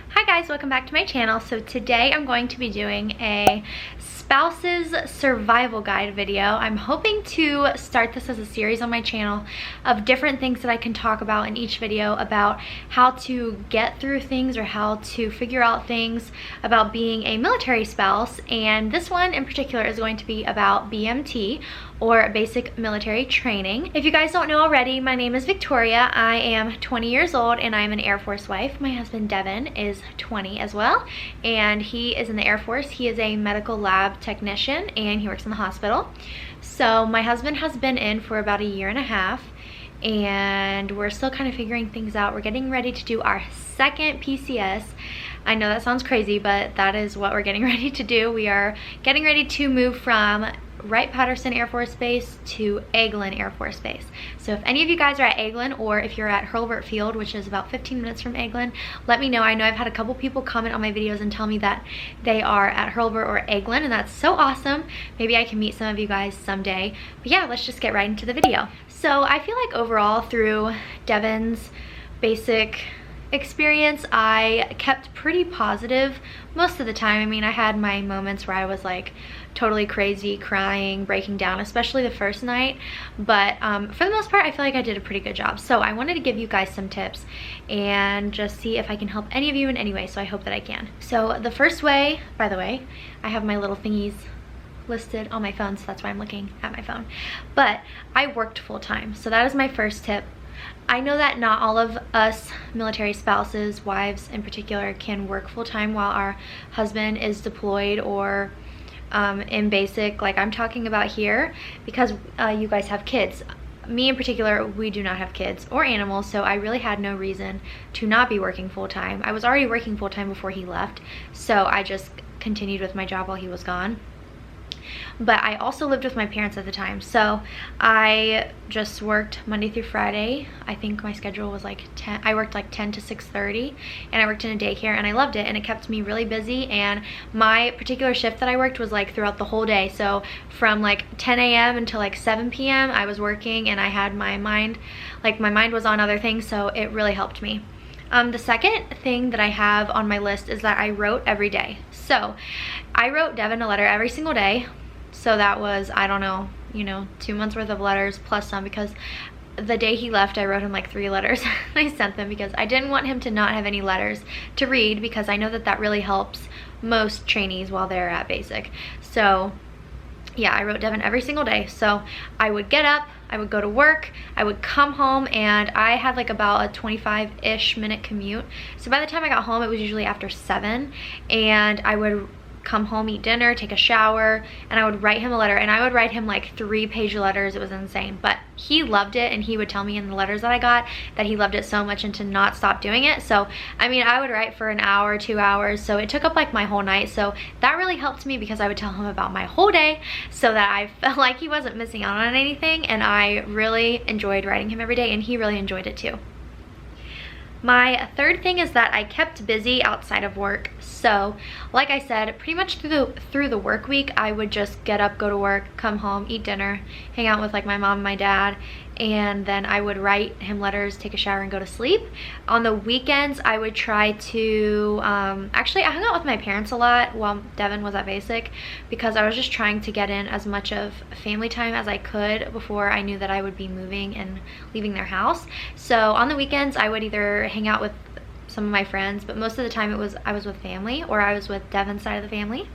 Hi guys, welcome back to my channel. So today I'm going to be doing a spouse's survival guide video. I'm hoping to start this as a series on my channel of different things that I can talk about in each video about how to get through things or how to figure out things about being a military spouse. And this one in particular is going to be about BMT, or basic military training. If you guys don't know already, my name is Victoria. I am 20 years old and I'm an Air Force wife. My husband Devin is 20 as well, and he is in the Air Force. He is a medical lab technician and he works in the hospital. So my husband has been in for about a year and a half, and we're still kind of figuring things out. We're getting ready to do our second PCS. I know that sounds crazy, but that is what we're getting ready to do. We are getting ready to move from Wright-Patterson Air Force Base to Eglin Air Force Base. So if any of you guys are at Eglin, or if you're at Hurlburt Field, which is about 15 minutes from Eglin, let me know. I know I've had a couple people comment on my videos and tell me that they are at Hurlburt or Eglin, and that's so awesome. Maybe I can meet some of you guys someday. But yeah, let's just get right into the video. So I feel like overall through Devin's basic experience, I kept pretty positive most of the time. I mean, I had my moments where I was like totally crazy, crying, breaking down, especially the first night, but for the most part I feel like I did a pretty good job. So I wanted to give you guys some tips and just see if I can help any of you in any way, so I hope that I can. So the first way, by the way, I have my little thingies listed on my phone, so that's why I'm looking at my phone, but I worked full-time, so that is my first tip. I know that not all of us military spouses, wives in particular, can work full-time while our husband is deployed or in basic, like I'm talking about here, because you guys have kids. Me in particular, we do not have kids or animals, so I really had no reason to not be working full-time. I was already working full-time before he left, so I just continued with my job while he was gone. But I also lived with my parents at the time, so I just worked Monday through Friday. I think my schedule was like 10, I worked like 10 to 6:30, and I worked in a daycare, and I loved it, and it kept me really busy. And my particular shift that I worked was like throughout the whole day, so from like 10 a.m. until like 7 p.m. I was working, and I had my mind was on other things, so it really helped me. The second thing that I have on my list is that I wrote every day. So I wrote Devin a letter every single day. So that was, I don't know, 2 months worth of letters plus some, because the day he left I wrote him like 3 letters. I sent them because I didn't want him to not have any letters to read, because I know that that really helps most trainees while they're at basic. So yeah, I wrote Devin every single day. So I would get up, I would go to work, I would come home, and I had like about a 25-ish minute commute. So by the time I got home, it was usually after 7, and I would come home, eat dinner, take a shower, and I would write him a letter. And I would write him like 3-page letters. It was insane, but he loved it, and he would tell me in the letters that I got that he loved it so much and to not stop doing it. So I mean, I would write for an hour, 2 hours, so it took up like my whole night. So that really helped me, because I would tell him about my whole day so that I felt like he wasn't missing out on anything, and I really enjoyed writing him every day, and he really enjoyed it too. My third thing is that I kept busy outside of work. So like I said, pretty much through the work week, I would just get up, go to work, come home, eat dinner, hang out with like my mom and my dad, and then I would write him letters, take a shower, and go to sleep. On the weekends, I would try to, actually I hung out with my parents a lot while Devin was at basic, because I was just trying to get in as much of family time as I could before I knew that I would be moving and leaving their house. So on the weekends, I would either hang out with some of my friends, but most of the time I was with family, or I was with Devin's side of the family.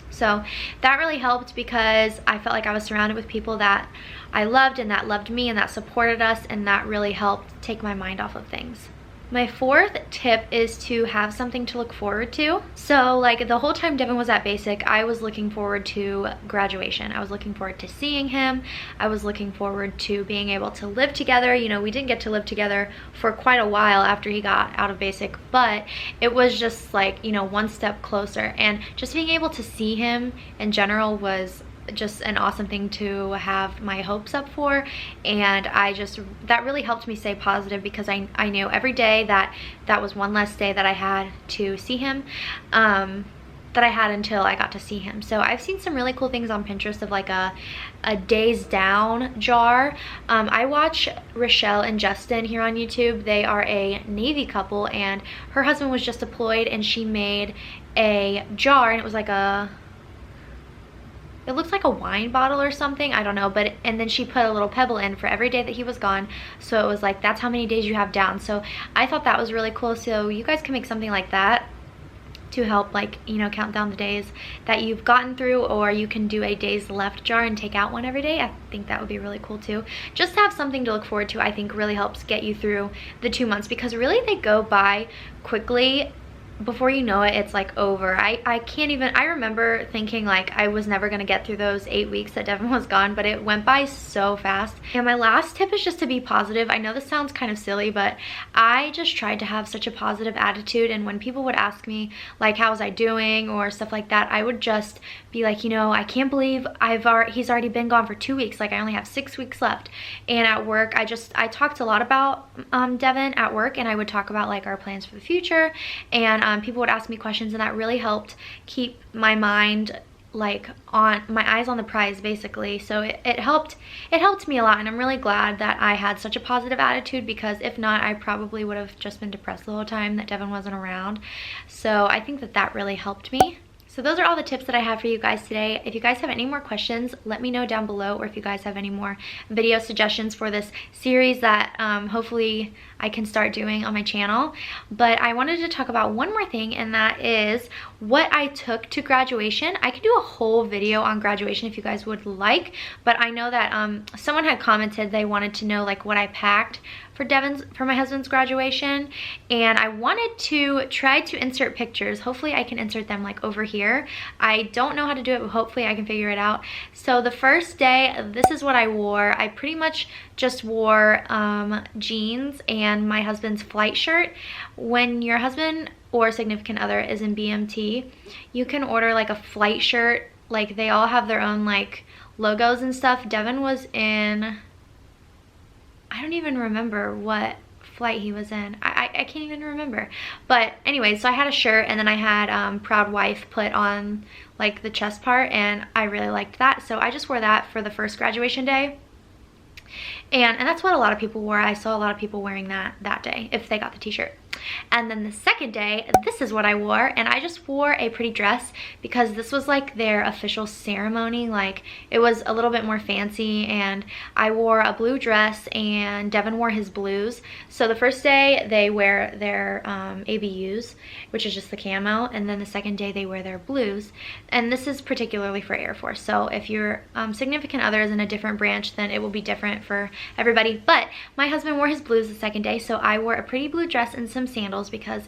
So that really helped, because I felt like I was surrounded with people that I loved and that loved me and that supported us, and that really helped take my mind off of things. My fourth tip is to have something to look forward to. So like the whole time Devin was at basic, I was looking forward to graduation. I was looking forward to seeing him. I was looking forward to being able to live together. We didn't get to live together for quite a while after he got out of basic, but it was just like, one step closer. And just being able to see him in general was just an awesome thing to have my hopes up for. And that really helped me stay positive, because I knew every day that was one less day that I had to see him. that I had until I got to see him. So I've seen some really cool things on Pinterest of like a days down jar. I watch Rochelle and Justin here on YouTube. They are a Navy couple, and her husband was just deployed, and she made a jar, and it was like it looks like a wine bottle or something, I don't know, but and then she put a little pebble in for every day that he was gone, so it was like that's how many days you have down. So I thought that was really cool. So you guys can make something like that to help, like, you know, count down the days that you've gotten through, or you can do a days left jar and take out one every day. I think that would be really cool too. Just to have something to look forward to, I think really helps get you through the 2 months, because really they go by quickly. Before you know it, it's like over. I can't even, I remember thinking like I was never gonna get through those 8 weeks that Devin was gone, but it went by so fast. And my last tip is just to be positive. I know this sounds kind of silly, but I just tried to have such a positive attitude, and when people would ask me like how's I doing or stuff like that, I would just be like, you know, I can't believe he's already been gone for 2 weeks, like I only have 6 weeks left. And at work, I talked a lot about Devin at work, and I would talk about like our plans for the future, and people would ask me questions, and that really helped keep my mind like on my eyes on the prize, basically. So it helped me a lot, and I'm really glad that I had such a positive attitude, because if not, I probably would have just been depressed the whole time that Devin wasn't around. So I think that really helped me. So those are all the tips that I have for you guys today. If you guys have any more questions, let me know down below, or if you guys have any more video suggestions for this series that hopefully I can start doing on my channel. But I wanted to talk about one more thing, and that is what I took to graduation. I could do a whole video on graduation if you guys would like, but I know that someone had commented they wanted to know like what I packed for my husband's graduation, and I wanted to try to insert pictures. Hopefully I can insert them like over here. I don't know how to do it, but hopefully I can figure it out. So the first day, this is what I wore. I pretty much just wore jeans and my husband's flight shirt. When your husband or significant other is in BMT, you can order like a flight shirt. Like they all have their own like logos and stuff. Devin was in, I don't even remember what flight he was in. I can't even remember. But anyway, so I had a shirt, and then I had Proud Wife put on like the chest part, and I really liked that. So I just wore that for the first graduation day. And that's what a lot of people wore. I saw a lot of people wearing that day if they got the t-shirt. And then the second day, this is what I wore, and I just wore a pretty dress because this was like their official ceremony. Like it was a little bit more fancy, and I wore a blue dress and Devin wore his blues. So the first day they wear their ABUs, which is just the camo, and then the second day they wear their blues. And this is particularly for Air Force, so if your significant other is in a different branch, then it will be different for everybody. But my husband wore his blues the second day, so I wore a pretty blue dress and some sandals because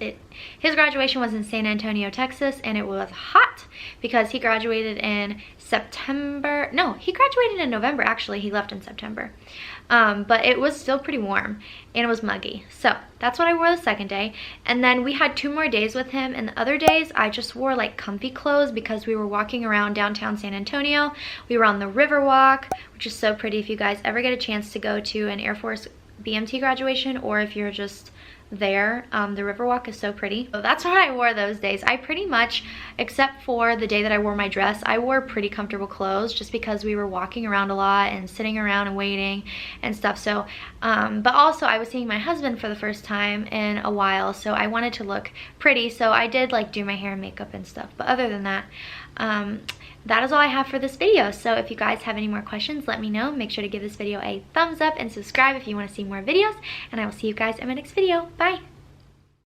his graduation was in San Antonio, Texas, and it was hot because he graduated in September. No, he graduated in November. Actually, he left in September. But it was still pretty warm, and it was muggy. So that's what I wore the second day. And then we had 2 more days with him, and the other days I just wore like comfy clothes because we were walking around downtown San Antonio. We were on the Riverwalk, which is so pretty. If you guys ever get a chance to go to an Air Force BMT graduation, or if you're just there, the Riverwalk is so pretty. So that's what I wore those days. I pretty much, except for the day that I wore my dress, I wore pretty comfortable clothes just because we were walking around a lot and sitting around and waiting and stuff. So but also I was seeing my husband for the first time in a while, so I wanted to look pretty, so I did like do my hair and makeup and stuff. But other than that, that is all I have for this video. So if you guys have any more questions, let me know. Make sure to give this video a thumbs up and subscribe if you want to see more videos, and I will see you guys in my next video. Bye!